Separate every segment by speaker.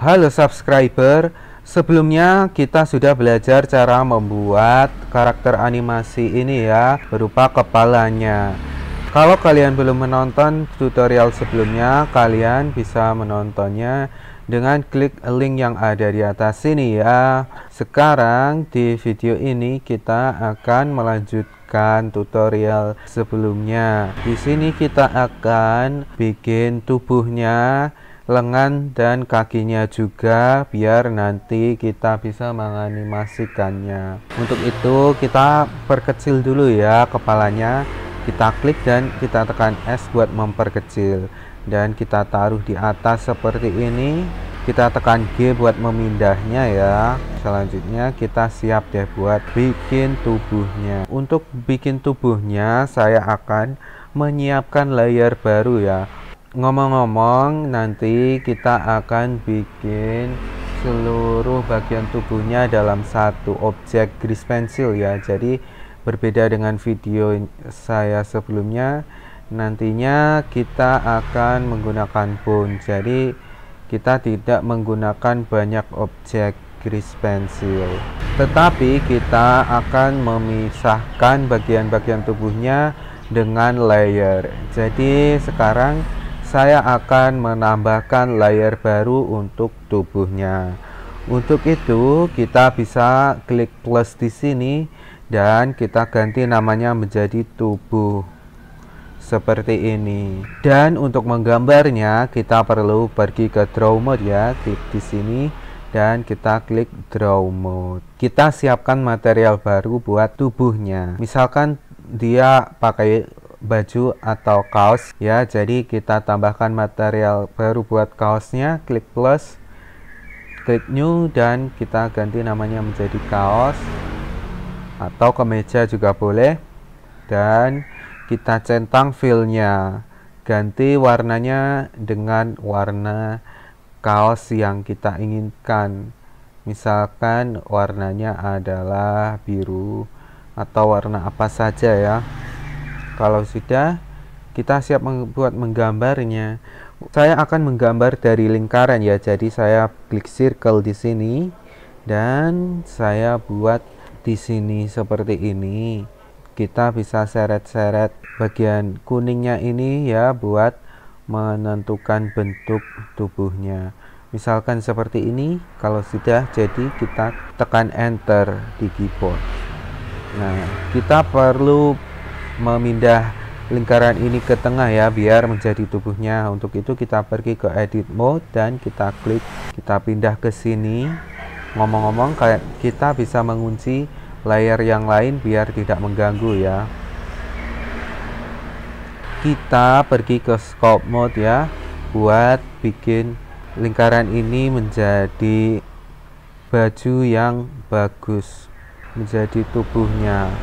Speaker 1: Halo subscriber, sebelumnya kita sudah belajar cara membuat karakter animasi ini ya, berupa kepalanya. Kalau kalian belum menonton tutorial sebelumnya, kalian bisa menontonnya dengan klik link yang ada di atas sini ya. Sekarang di video ini kita akan melanjutkan tutorial sebelumnya. Di sini kita akan bikin tubuhnya, lengan dan kakinya juga, biar nanti kita bisa menganimasikannya. Untuk itu kita perkecil dulu ya kepalanya. Kita klik dan kita tekan S buat memperkecil, dan kita taruh di atas seperti ini. Kita tekan G buat memindahnya ya. Selanjutnya kita siap deh buat bikin tubuhnya. Untuk bikin tubuhnya saya akan menyiapkan layer baru ya. Ngomong-ngomong, nanti kita akan bikin seluruh bagian tubuhnya dalam satu objek grease pencil ya. Jadi berbeda dengan video saya sebelumnya, nantinya kita akan menggunakan bone. Jadi kita tidak menggunakan banyak objek grease pencil, tetapi kita akan memisahkan bagian-bagian tubuhnya dengan layer. Jadi sekarang saya akan menambahkan layer baru untuk tubuhnya. Untuk itu kita bisa klik plus di sini dan kita ganti namanya menjadi tubuh seperti ini. Dan untuk menggambarnya kita perlu pergi ke draw mode ya. Klik di sini dan kita klik draw mode. Kita siapkan material baru buat tubuhnya. Misalkan dia pakai baju atau kaos ya, jadi kita tambahkan material baru buat kaosnya. Klik plus, klik new, dan kita ganti namanya menjadi kaos atau kemeja juga boleh. Dan kita centang fillnya, ganti warnanya dengan warna kaos yang kita inginkan. Misalkan warnanya adalah biru atau warna apa saja ya. Kalau sudah, kita siap membuat menggambarnya. Saya akan menggambar dari lingkaran ya. Jadi saya klik circle di sini dan saya buat di sini seperti ini. Kita bisa seret-seret bagian kuningnya ini ya buat menentukan bentuk tubuhnya. Misalkan seperti ini. Kalau sudah jadi, kita tekan enter di keyboard. Nah, kita perlu memindah lingkaran ini ke tengah ya, biar menjadi tubuhnya. Untuk itu kita pergi ke edit mode dan kita klik, kita pindah ke sini. Ngomong-ngomong, kita bisa mengunci layer yang lain biar tidak mengganggu ya. Kita pergi ke scope mode ya, buat bikin lingkaran ini menjadi baju yang bagus, menjadi tubuhnya.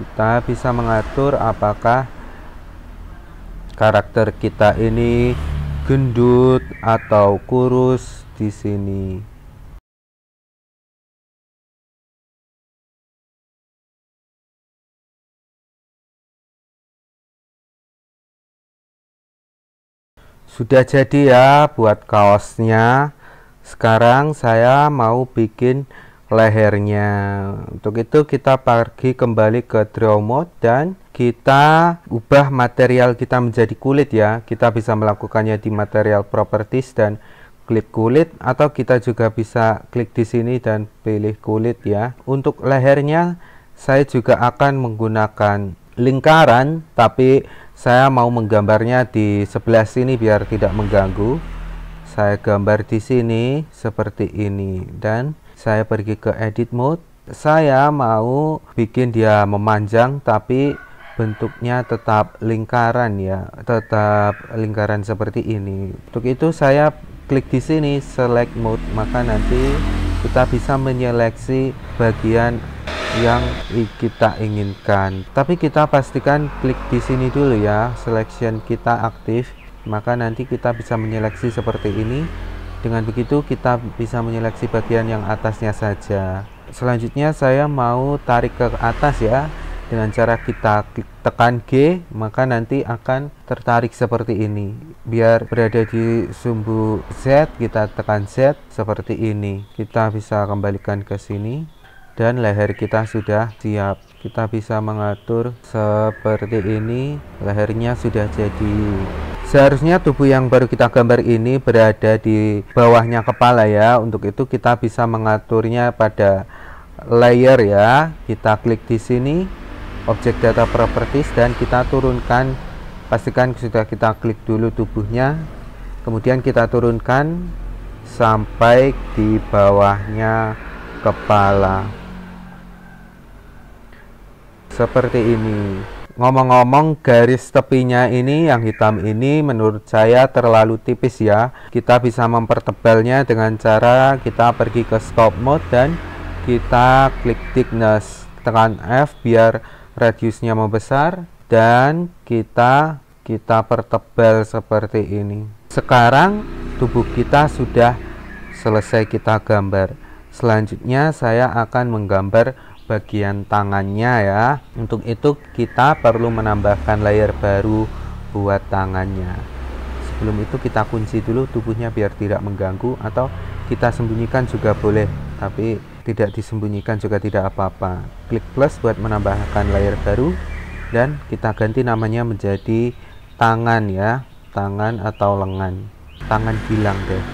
Speaker 1: Kita bisa mengatur apakah karakter kita ini gendut atau kurus di sini. Sudah jadi ya buat kaosnya. Sekarang saya mau bikin lehernya. Untuk itu kita pergi kembali ke draw mode dan kita ubah material kita menjadi kulit ya. Kita bisa melakukannya di material properties dan klik kulit, atau kita juga bisa klik di sini dan pilih kulit ya. Untuk lehernya saya juga akan menggunakan lingkaran, tapi saya mau menggambarnya di sebelah sini biar tidak mengganggu. Saya gambar di sini seperti ini dan saya pergi ke edit mode. Saya mau bikin dia memanjang tapi bentuknya tetap lingkaran ya, tetap lingkaran seperti ini. Untuk itu saya klik di sini select mode, maka nanti kita bisa menyeleksi bagian yang kita inginkan. Tapi kita pastikan klik di sini dulu ya, selection kita aktif, maka nanti kita bisa menyeleksi seperti ini. Dengan begitu kita bisa menyeleksi bagian yang atasnya saja. Selanjutnya saya mau tarik ke atas ya. dengan cara kita klik tekan G, maka nanti akan tertarik seperti ini. Biar berada di sumbu Z, kita tekan Z seperti ini. Kita bisa kembalikan ke sini dan leher kita sudah siap. Kita bisa mengatur seperti ini. Lehernya sudah jadi. Seharusnya tubuh yang baru kita gambar ini berada di bawahnya kepala ya. Untuk itu kita bisa mengaturnya pada layer ya. Kita klik di sini, objek data properties, dan kita turunkan. Pastikan sudah kita klik dulu tubuhnya, kemudian kita turunkan sampai di bawahnya kepala seperti ini. Ngomong-ngomong, garis tepinya ini yang hitam ini menurut saya terlalu tipis ya. Kita bisa mempertebalnya dengan cara kita pergi ke scope mode dan kita klik thickness, tekan F biar radiusnya membesar, dan kita pertebal seperti ini. Sekarang tubuh kita sudah selesai kita gambar. Selanjutnya saya akan menggambar bagian tangannya ya. Untuk itu kita perlu menambahkan layer baru buat tangannya. Sebelum itu kita kunci dulu tubuhnya biar tidak mengganggu, atau kita sembunyikan juga boleh, tapi tidak disembunyikan juga tidak apa-apa. Klik plus buat menambahkan layer baru dan kita ganti namanya menjadi tangan ya, tangan atau lengan, tangan gilang deh.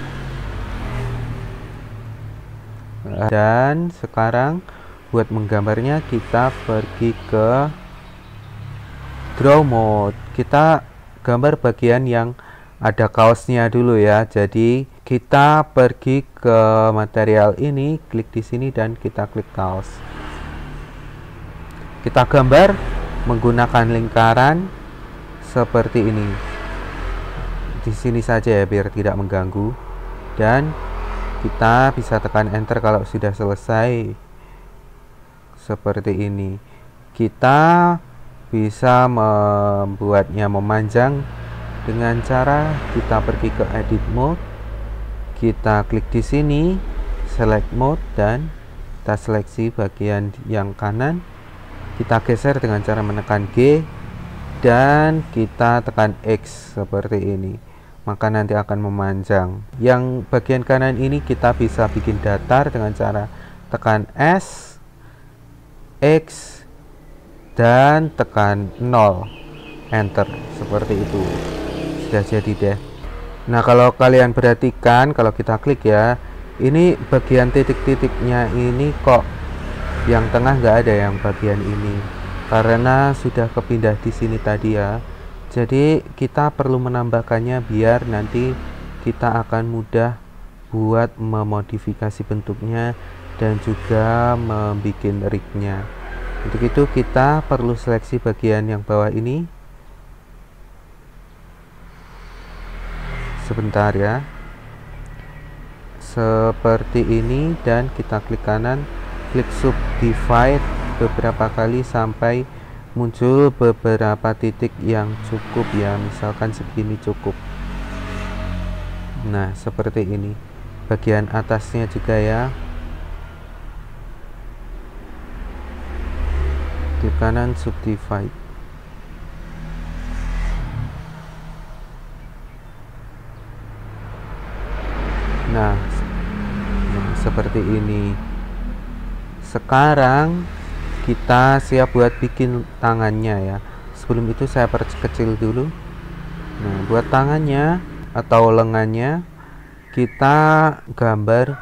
Speaker 1: Dan sekarang buat menggambarnya kita pergi ke draw mode. Kita gambar bagian yang ada kaosnya dulu ya. Jadi kita pergi ke material ini, klik di sini dan kita klik kaos. Kita gambar menggunakan lingkaran seperti ini. Di sini saja ya biar tidak mengganggu, dan kita bisa tekan enter kalau sudah selesai. Seperti ini. Kita bisa membuatnya memanjang dengan cara kita pergi ke edit mode, kita klik di sini, select mode, dan kita seleksi bagian yang kanan. Kita geser dengan cara menekan G dan kita tekan X seperti ini. Maka nanti akan memanjang. Yang bagian kanan ini kita bisa bikin datar dengan cara tekan S, X, dan tekan 0, enter seperti itu. Sudah jadi deh. Nah, kalau kalian perhatikan, kalau kita klik ya, ini bagian titik-titiknya ini kok yang tengah nggak ada yang bagian ini, karena sudah kepindah di sini tadi ya. Jadi kita perlu menambahkannya biar nanti kita akan mudah buat memodifikasi bentuknya dan juga membuat rignya. Untuk itu kita perlu seleksi bagian yang bawah ini. Sebentar ya. Seperti ini, dan kita klik kanan, klik subdivide beberapa kali sampai muncul beberapa titik yang cukup ya. Misalkan segini cukup. Nah, seperti ini. Bagian atasnya juga ya. Klik kanan subdivide. Nah, seperti ini. Sekarang kita siap buat bikin tangannya ya. Sebelum itu saya perkecil dulu. Nah, buat tangannya atau lengannya kita gambar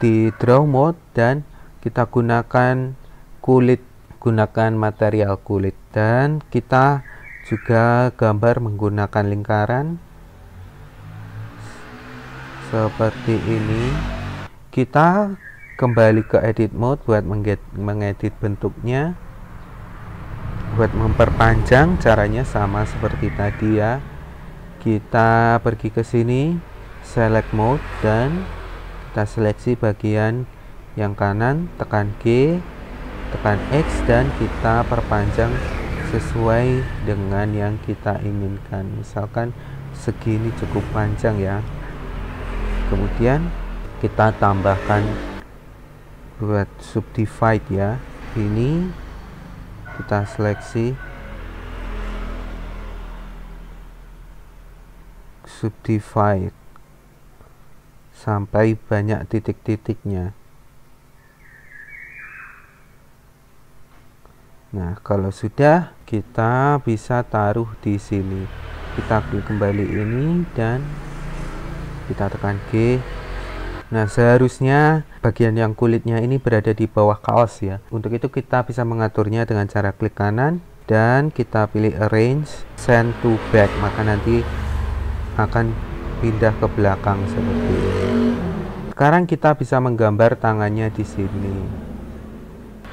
Speaker 1: di draw mode dan kita gunakan kulit, gunakan material kulit, dan kita juga gambar menggunakan lingkaran seperti ini. Kita kembali ke edit mode buat mengedit bentuknya, buat memperpanjang. Caranya sama seperti tadi ya. Kita pergi ke sini, select mode, dan kita seleksi bagian yang kanan, tekan G, tekan X, dan kita perpanjang sesuai dengan yang kita inginkan. Misalkan segini cukup panjang ya. Kemudian kita tambahkan buat subdivide ya. Ini kita seleksi, subdivide sampai banyak titik-titiknya. Nah, kalau sudah, kita bisa taruh di sini. Kita klik kembali ini dan kita tekan G. Nah, seharusnya bagian yang kulitnya ini berada di bawah kaos ya. Untuk itu kita bisa mengaturnya dengan cara klik kanan dan kita pilih arrange, send to back, maka nanti akan pindah ke belakang seperti ini. Sekarang kita bisa menggambar tangannya di sini.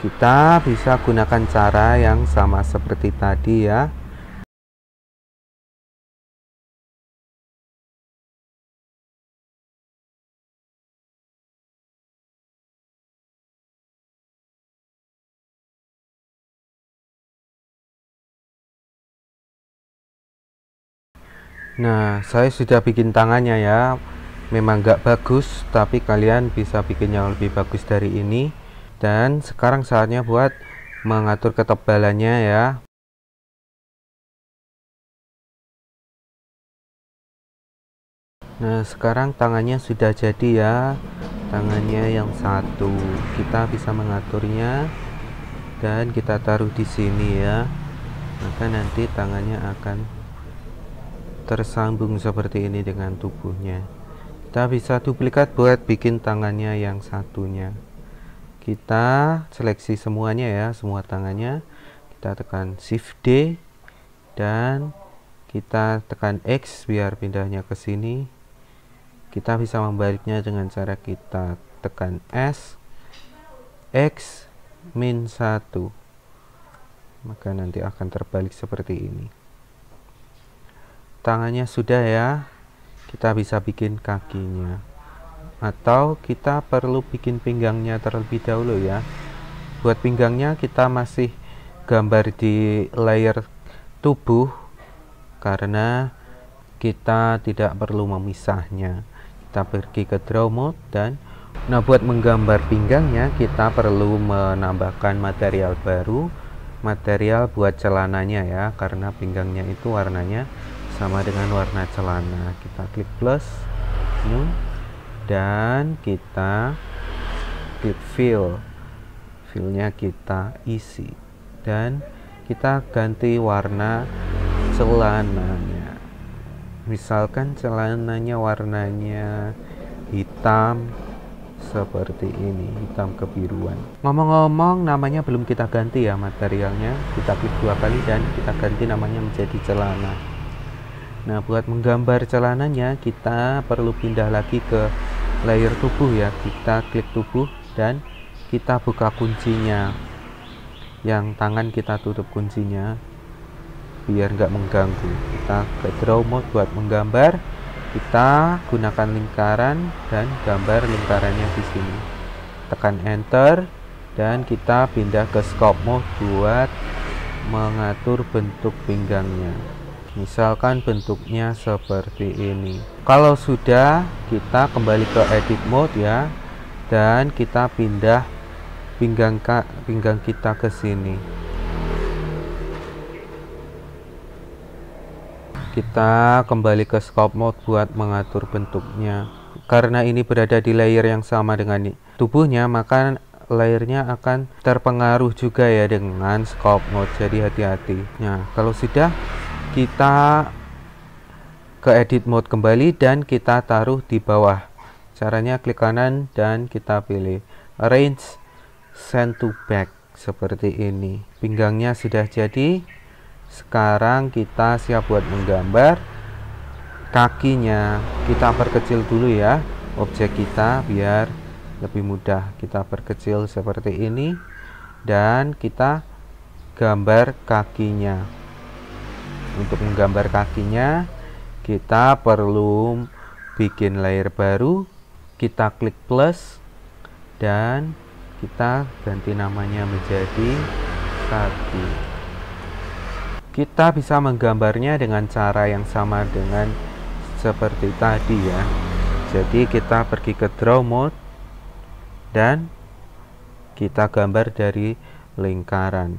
Speaker 1: Kita bisa gunakan cara yang sama seperti tadi ya. Nah, saya sudah bikin tangannya ya. Memang nggak bagus, tapi kalian bisa bikin yang lebih bagus dari ini. Dan sekarang saatnya buat mengatur ketebalannya ya. Nah, sekarang tangannya sudah jadi ya. Tangannya yang satu. Kita bisa mengaturnya dan kita taruh di sini ya. Maka nanti tangannya akan tersambung seperti ini dengan tubuhnya. Kita bisa duplikat buat bikin tangannya yang satunya. Kita seleksi semuanya ya, semua tangannya. Kita tekan Shift D dan kita tekan X biar pindahnya ke sini. Kita bisa membaliknya dengan cara kita tekan S, X, min 1. Maka nanti akan terbalik seperti ini. Tangannya sudah ya. Kita bisa bikin kakinya. Atau kita perlu bikin pinggangnya terlebih dahulu ya. Buat pinggangnya kita masih gambar di layer tubuh karena kita tidak perlu memisahnya. Kita pergi ke draw mode dan buat menggambar pinggangnya kita perlu menambahkan material baru, material buat celananya ya, karena pinggangnya itu warnanya sama dengan warna celana. Kita klik plus new dan kita klik fillnya kita isi dan kita ganti warna celananya. Misalkan celananya warnanya hitam seperti ini, hitam kebiruan. Ngomong-ngomong, namanya belum kita ganti ya materialnya. Kita klik 2 kali dan kita ganti namanya menjadi celana. Nah, buat menggambar celananya kita perlu pindah lagi ke layer tubuh ya. Kita klik tubuh dan kita buka kuncinya. Yang tangan kita tutup kuncinya biar nggak mengganggu. Kita ke draw mode buat menggambar. Kita gunakan lingkaran dan gambar lingkarannya di sini. Tekan enter dan kita pindah ke scope mode buat mengatur bentuk pinggangnya. Misalkan bentuknya seperti ini. Kalau sudah, kita kembali ke edit mode ya, dan kita pindah pinggang kita ke sini. Kita kembali ke scope mode buat mengatur bentuknya. Karena ini berada di layer yang sama dengan tubuhnya, maka layernya akan terpengaruh juga ya dengan scope mode. Jadi hati-hati. Nah, kalau sudah, kita ke edit mode kembali dan kita taruh di bawah. Caranya klik kanan dan kita pilih arrange, send to back seperti ini. Pinggangnya sudah jadi. Sekarang kita siap buat menggambar kakinya. Kita perkecil dulu ya objek kita biar lebih mudah. Kita perkecil seperti ini dan kita gambar kakinya. Untuk menggambar kakinya kita perlu bikin layer baru. Kita klik plus dan kita ganti namanya menjadi kaki. Kita bisa menggambarnya dengan cara yang sama dengan seperti tadi ya. Jadi kita pergi ke draw mode dan kita gambar dari lingkaran.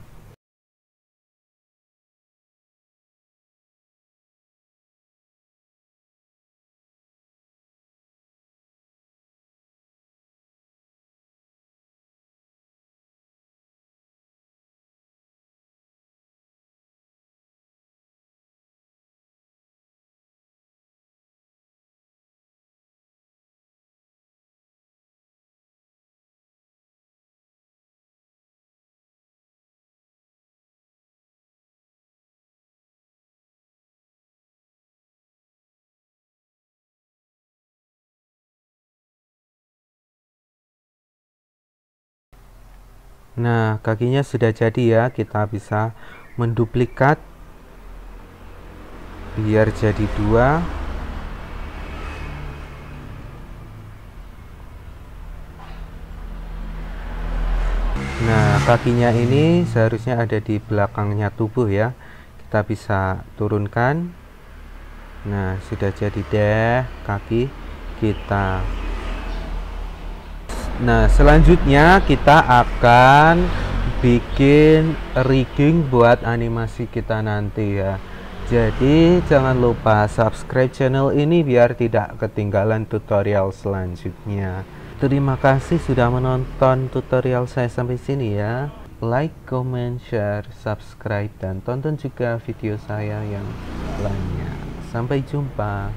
Speaker 1: Nah, kakinya sudah jadi ya, kita bisa menduplikat biar jadi dua. Nah, kakinya ini seharusnya ada di belakangnya tubuh ya. Kita bisa turunkan. Nah, sudah jadi deh kaki kita. Nah, selanjutnya kita akan bikin rigging buat animasi kita nanti ya. Jadi jangan lupa subscribe channel ini biar tidak ketinggalan tutorial selanjutnya. Terima kasih sudah menonton tutorial saya sampai sini ya. Like, comment, share, subscribe, dan tonton juga video saya yang lainnya. Sampai jumpa.